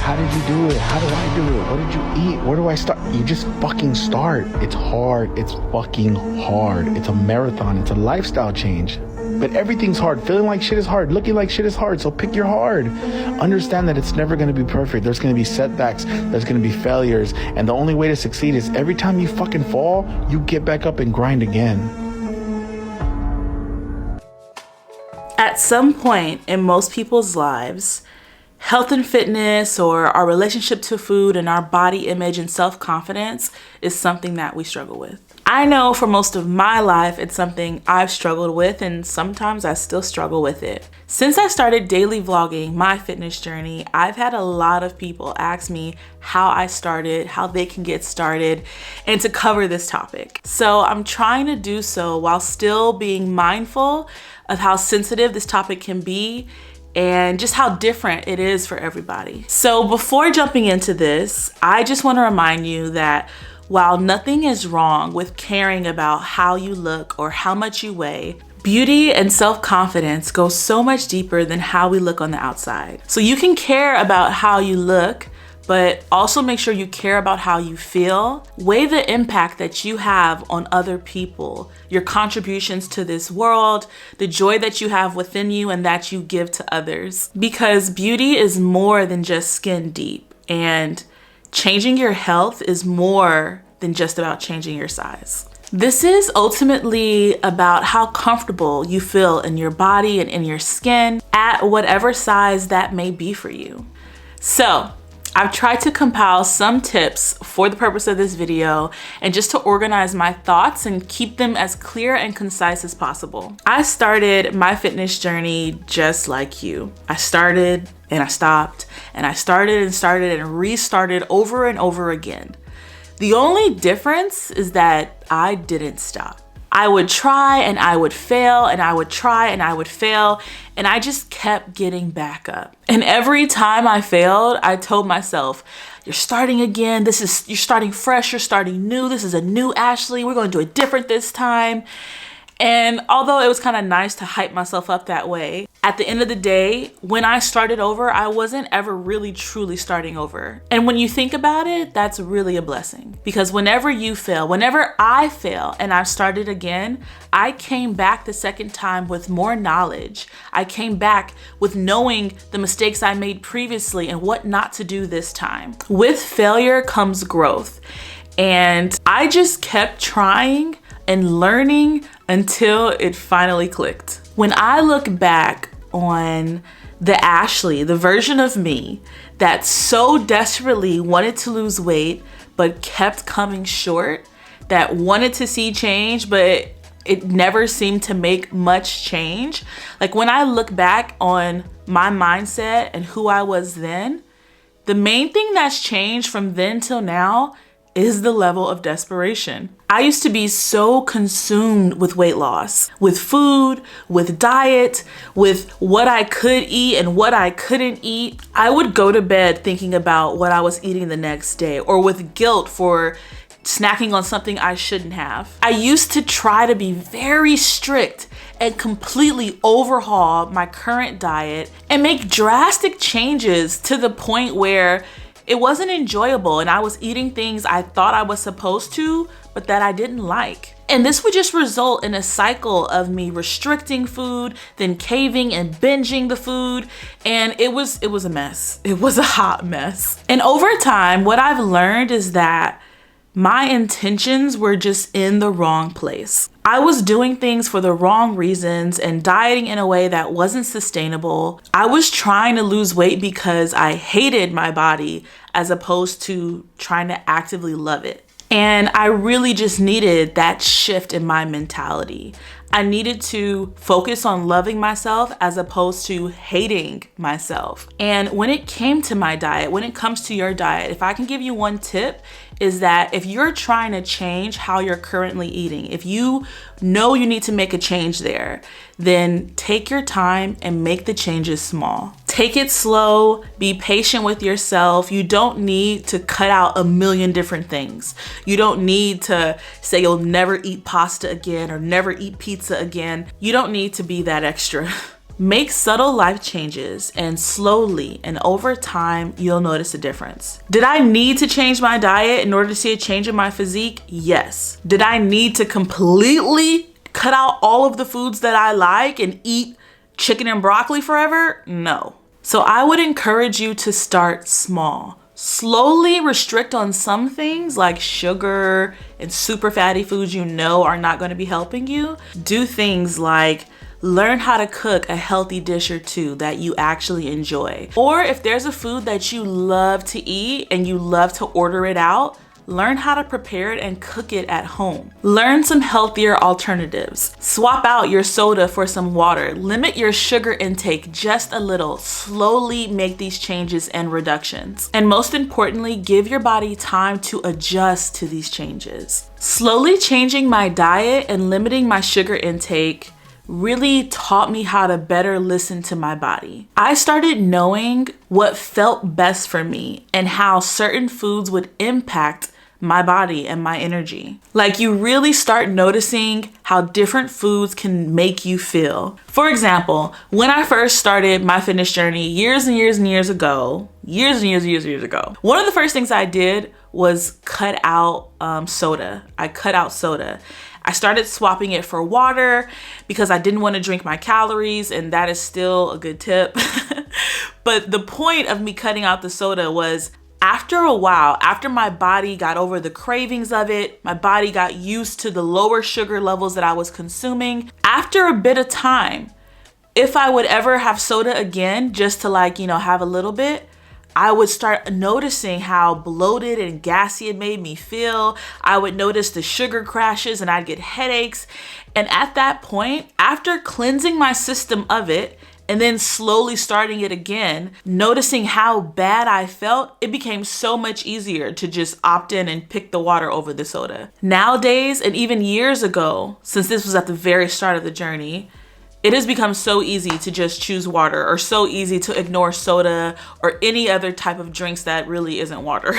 How did you do it? How do I do it? What did you eat? Where do I start? You just fucking start. It's hard. It's fucking hard. It's a marathon. It's a lifestyle change. But everything's hard. Feeling like shit is hard. Looking like shit is hard. So pick your hard. Understand that it's never going to be perfect. There's going to be setbacks. There's going to be failures. And the only way to succeed is every time you fucking fall, you get back up and grind again. At some point in most people's lives, health and fitness, or our relationship to food and our body image and self-confidence is something that we struggle with. I know for most of my life, it's something I've struggled with, and sometimes I still struggle with it. Since I started daily vlogging my fitness journey, I've had a lot of people ask me how I started, how they can get started, and to cover this topic. So I'm trying to do so while still being mindful of how sensitive this topic can be and just how different it is for everybody. So before jumping into this, I just want to remind you that while nothing is wrong with caring about how you look or how much you weigh, beauty and self-confidence go so much deeper than how we look on the outside. So you can care about how you look, but also make sure you care about how you feel. Weigh the impact that you have on other people, your contributions to this world, the joy that you have within you and that you give to others. Because beauty is more than just skin deep, and changing your health is more than just about changing your size. This is ultimately about how comfortable you feel in your body and in your skin at whatever size that may be for you. So I've tried to compile some tips for the purpose of this video and just to organize my thoughts and keep them as clear and concise as possible. I started my fitness journey just like you. I started and I stopped, and I started and restarted over and over again. The only difference is that I didn't stop. I would try and I would fail, and I would try and I would fail, and I just kept getting back up. And every time I failed, I told myself, you're starting again. You're starting fresh, you're starting new. This is a new Ashley. We're going to do it different this time. And although it was kind of nice to hype myself up that way, at the end of the day, when I started over, I wasn't ever really truly starting over. And when you think about it, that's really a blessing. Because whenever I fail and I've started again, I came back the second time with more knowledge. I came back with knowing the mistakes I made previously and what not to do this time. With failure comes growth. And I just kept trying and learning until it finally clicked. When I look back on the Ashley, the version of me that so desperately wanted to lose weight but kept coming short, that wanted to see change but it never seemed to make much change. Like when I look back on my mindset and who I was then, the main thing that's changed from then till now is the level of desperation. I used to be so consumed with weight loss, with food, with diet, with what I could eat and what I couldn't eat. I would go to bed thinking about what I was eating the next day, or with guilt for snacking on something I shouldn't have. I used to try to be very strict and completely overhaul my current diet and make drastic changes to the point where it wasn't enjoyable and I was eating things I thought I was supposed to, but that I didn't like. And this would just result in a cycle of me restricting food, then caving and binging the food. And it was a mess. It was a hot mess. And over time, what I've learned is that my intentions were just in the wrong place. I was doing things for the wrong reasons and dieting in a way that wasn't sustainable. I was trying to lose weight because I hated my body as opposed to trying to actively love it. And I really just needed that shift in my mentality. I needed to focus on loving myself as opposed to hating myself. And when it came to my diet, when it comes to your diet, if I can give you one tip, is that if you're trying to change how you're currently eating, if you know you need to make a change there, then take your time and make the changes small. Take it slow, be patient with yourself. You don't need to cut out a million different things. You don't need to say you'll never eat pasta again or never eat pizza again. You don't need to be that extra. Make subtle life changes, and slowly and over time, you'll notice a difference. Did I need to change my diet in order to see a change in my physique? Yes. Did I need to completely cut out all of the foods that I like and eat chicken and broccoli forever? No. So I would encourage you to start small. Slowly restrict on some things like sugar and super fatty foods you know are not going to be helping you. Do things like learn how to cook a healthy dish or two that you actually enjoy. Or if there's a food that you love to eat and you love to order it out, learn how to prepare it and cook it at home. Learn some healthier alternatives. Swap out your soda for some water. Limit your sugar intake just a little. Slowly make these changes and reductions. And most importantly, give your body time to adjust to these changes. Slowly changing my diet and limiting my sugar intake really taught me how to better listen to my body. I started knowing what felt best for me and how certain foods would impact my body and my energy. Like, you really start noticing how different foods can make you feel. For example, when I first started my fitness journey years and years and years ago, one of the first things I did was cut out soda. I cut out soda. I started swapping it for water because I didn't want to drink my calories, and that is still a good tip. But the point of me cutting out the soda was after a while, after my body got over the cravings of it, my body got used to the lower sugar levels that I was consuming. After a bit of time, if I would ever have soda again, just to have a little bit, I would start noticing how bloated and gassy it made me feel. I would notice the sugar crashes and I'd get headaches. And at that point, after cleansing my system of it and then slowly starting it again, noticing how bad I felt, it became so much easier to just opt in and pick the water over the soda. Nowadays, and even years ago, since this was at the very start of the journey, it has become so easy to just choose water, or so easy to ignore soda or any other type of drinks that really isn't water.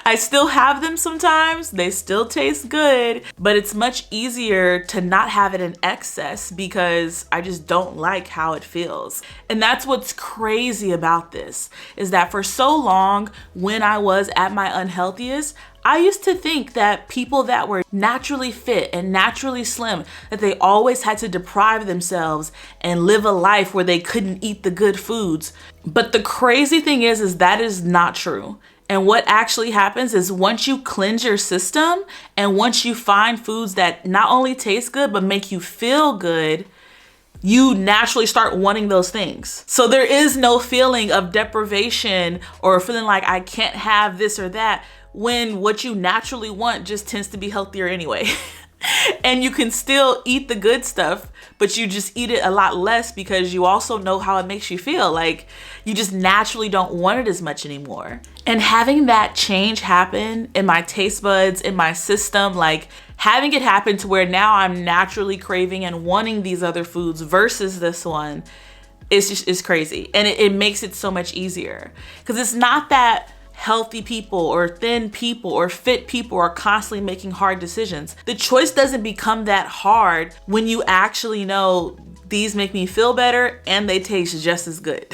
I still have them sometimes, they still taste good, but it's much easier to not have it in excess because I just don't like how it feels. And that's what's crazy about this, is that for so long when I was at my unhealthiest, I used to think that people that were naturally fit and naturally slim, that they always had to deprive themselves and live a life where they couldn't eat the good foods. But the crazy thing is that is not true. And what actually happens is once you cleanse your system and once you find foods that not only taste good, but make you feel good, you naturally start wanting those things. So there is no feeling of deprivation or feeling like I can't have this or that, when what you naturally want just tends to be healthier anyway. And you can still eat the good stuff, but you just eat it a lot less because you also know how it makes you feel. Like, you just naturally don't want it as much anymore. And having that change happen in my taste buds, in my system, like having it happen to where now I'm naturally craving and wanting these other foods versus this one, is crazy. And it makes it so much easier, because it's not that healthy people or thin people or fit people are constantly making hard decisions. The choice doesn't become that hard when you actually know these make me feel better and they taste just as good.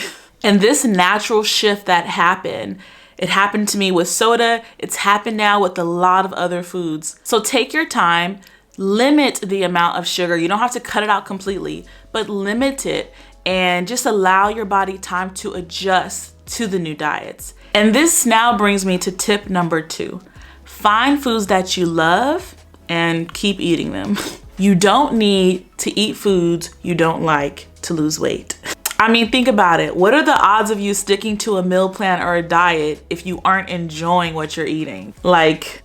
And this natural shift that happened, it happened to me with soda. It's happened now with a lot of other foods. So take your time, limit the amount of sugar. You don't have to cut it out completely, but limit it and just allow your body time to adjust to the new diets. And this now brings me to tip number 2. Find foods that you love and keep eating them. You don't need to eat foods you don't like to lose weight. I mean, think about it. What are the odds of you sticking to a meal plan or a diet if you aren't enjoying what you're eating? Like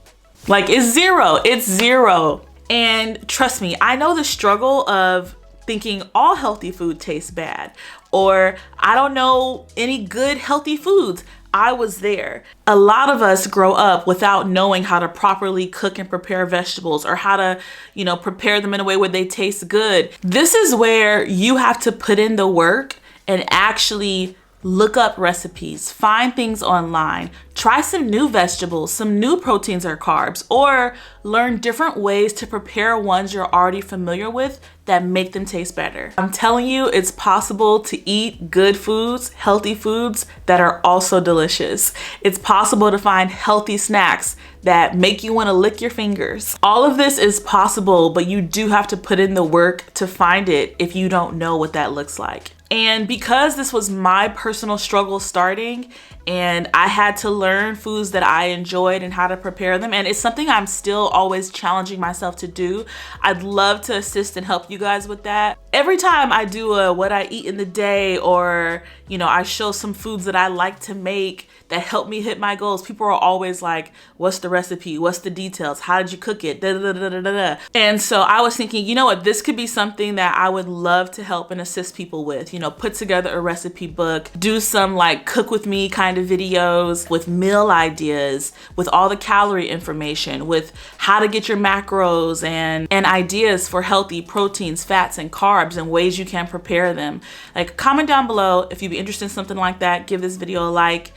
it's zero. It's zero. And trust me, I know the struggle of thinking all healthy food tastes bad, or I don't know any good healthy foods. I was there. A lot of us grow up without knowing how to properly cook and prepare vegetables, or how to, prepare them in a way where they taste good. This is where you have to put in the work and actually look up recipes, find things online, Try some new vegetables, some new proteins or carbs, or learn different ways to prepare ones you're already familiar with that make them taste better. I'm telling you, it's possible to eat good foods, healthy foods that are also delicious. It's possible to find healthy snacks that make you want to lick your fingers. All of this is possible, but you do have to put in the work to find it if you don't know what that looks like. And because this was my personal struggle starting, and I had to learn foods that I enjoyed and how to prepare them, and it's something I'm still always challenging myself to do. I'd love to assist and help you guys with that. Every time I do a what I eat in the day, or I show some foods that I like to make that help me hit my goals, people are always like, what's the recipe? What's the details? How did you cook it? Da, da, da, da, da, da. And so I was thinking, you know what, this could be something that I would love to help and assist people with. Put together a recipe book, do some like cook with me kind of videos with meal ideas, with all the calorie information, with how to get your macros and ideas for healthy proteins, fats, and carbs, and ways you can prepare them. Like, comment down below if you'd be interested in something like that. Give this video a like.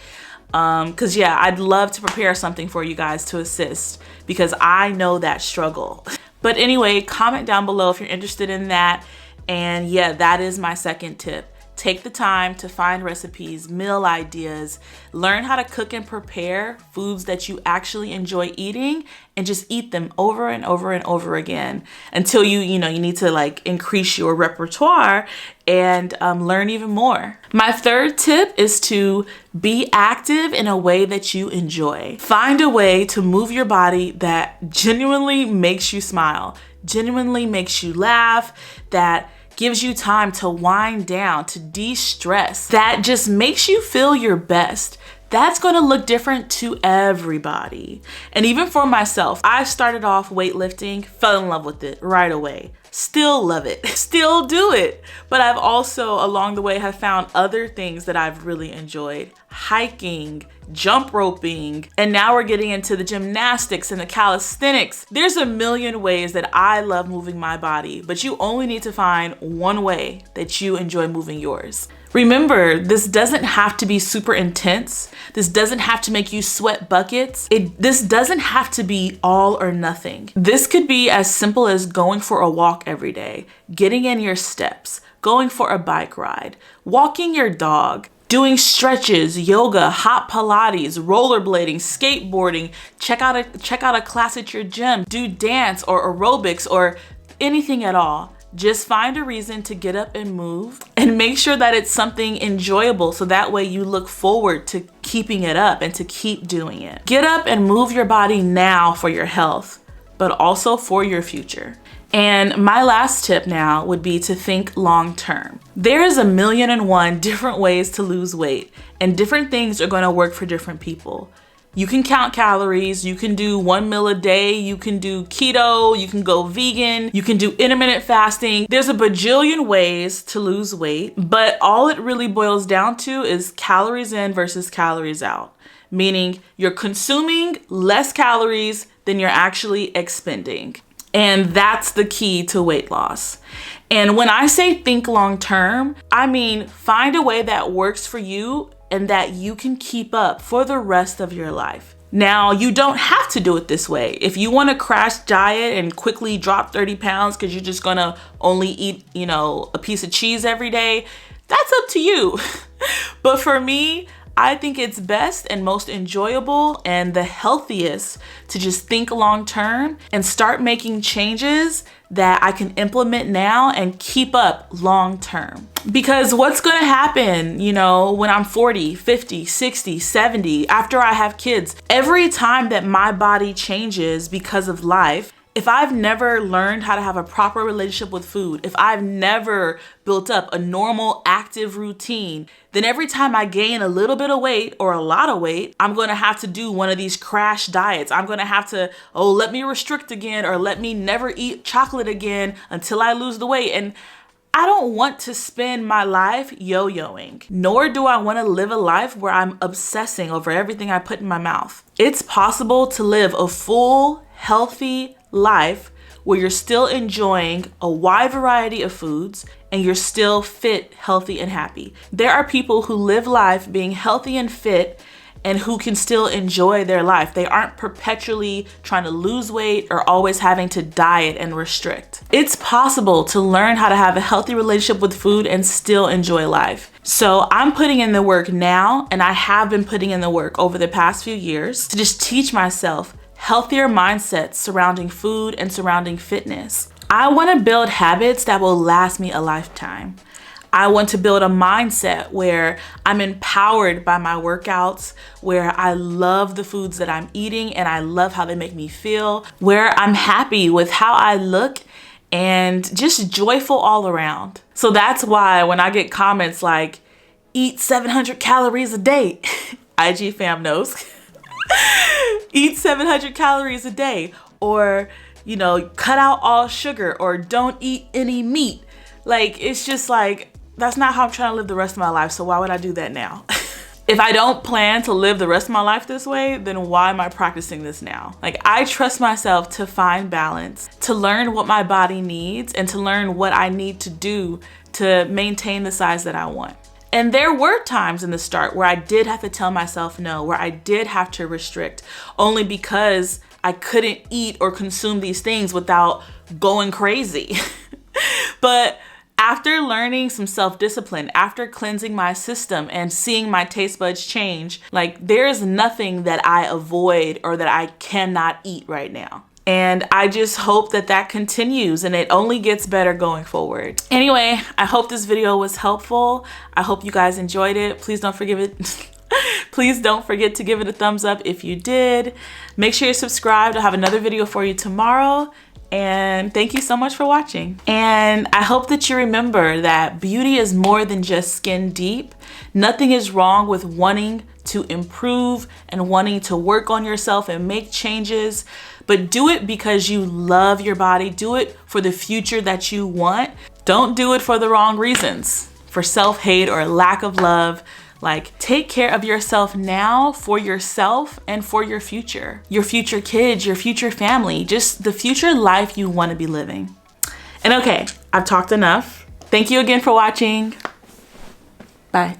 Cause yeah, I'd love to prepare something for you guys to assist, because I know that struggle. But anyway, comment down below if you're interested in that. And yeah, that is my second tip. Take the time to find recipes, meal ideas, learn how to cook and prepare foods that you actually enjoy eating, and just eat them over and over and over again until you need to like increase your repertoire and learn even more. My third tip is to be active in a way that you enjoy. Find a way to move your body that genuinely makes you smile, genuinely makes you laugh, that gives you time to wind down, to de-stress, that just makes you feel your best. That's gonna look different to everybody. And even for myself, I started off weightlifting, fell in love with it right away. Still love it, still do it. But I've also along the way have found other things that I've really enjoyed. Hiking, jump roping, and now we're getting into the gymnastics and the calisthenics. There's a million ways that I love moving my body, but you only need to find one way that you enjoy moving yours. Remember, this doesn't have to be super intense. This doesn't have to make you sweat buckets. This doesn't have to be all or nothing. This could be as simple as going for a walk every day, getting in your steps, going for a bike ride, walking your dog, doing stretches, yoga, hot Pilates, rollerblading, skateboarding, check out a class at your gym, do dance or aerobics or anything at all. Just find a reason to get up and move, and make sure that it's something enjoyable so that way you look forward to keeping it up and to keep doing it. Get up and move your body now for your health, but also for your future. And my last tip now would be to think long term. There is 1,000,001 different ways to lose weight, and different things are going to work for different people. You can count calories, you can do 1 meal a day, you can do keto, you can go vegan, you can do intermittent fasting. There's a bajillion ways to lose weight, but all it really boils down to is calories in versus calories out. Meaning you're consuming less calories than you're actually expending. And that's the key to weight loss. And when I say think long term, I mean find a way that works for you and that you can keep up for the rest of your life. Now, you don't have to do it this way. If you want to crash diet and quickly drop 30 pounds because you're just gonna only eat, a piece of cheese every day, that's up to you. But for me, I think it's best and most enjoyable and the healthiest to just think long term and start making changes that I can implement now and keep up long term. Because what's gonna happen, when I'm 40, 50, 60, 70, after I have kids, every time that my body changes because of life, if I've never learned how to have a proper relationship with food, if I've never built up a normal active routine, then every time I gain a little bit of weight or a lot of weight, I'm going to have to do one of these crash diets. I'm going to have to, let me restrict again, or let me never eat chocolate again until I lose the weight. And I don't want to spend my life yo-yoing, nor do I want to live a life where I'm obsessing over everything I put in my mouth. It's possible to live a full, healthy life where you're still enjoying a wide variety of foods and you're still fit, healthy, and happy. There are people who live life being healthy and fit and who can still enjoy their life. They aren't perpetually trying to lose weight or always having to diet and restrict. It's possible to learn how to have a healthy relationship with food and still enjoy life. So I'm putting in the work now, and I have been putting in the work over the past few years to just teach myself healthier mindsets surrounding food and surrounding fitness. I want to build habits that will last me a lifetime. I want to build a mindset where I'm empowered by my workouts, where I love the foods that I'm eating and I love how they make me feel, where I'm happy with how I look and just joyful all around. So that's why when I get comments like, eat 700 calories a day, IG fam knows, eat 700 calories a day, or, you know, cut out all sugar, or don't eat any meat. Like, it's just like, that's not how I'm trying to live the rest of my life, so why would I do that now? If I don't plan to live the rest of my life this way, then why am I practicing this now? Like, I trust myself to find balance, to learn what my body needs, and to learn what I need to do to maintain the size that I want. And there were times in the start where I did have to tell myself no, where I did have to restrict, only because I couldn't eat or consume these things without going crazy. But after learning some self-discipline, after cleansing my system and seeing my taste buds change, like, there is nothing that I avoid or that I cannot eat right now. And I just hope that that continues and it only gets better going forward. Anyway, I hope this video was helpful. I hope you guys enjoyed it. Please don't forget to give it a thumbs up if you did. Make sure you're subscribed. I'll have another video for you tomorrow. And thank you so much for watching. And I hope that you remember that beauty is more than just skin deep. Nothing is wrong with wanting to improve and wanting to work on yourself and make changes, but do it because you love your body. Do it for the future that you want. Don't do it for the wrong reasons, for self-hate or lack of love. Like, take care of yourself now for yourself and for your future kids, your future family, just the future life you want to be living. And okay, I've talked enough. Thank you again for watching. Bye.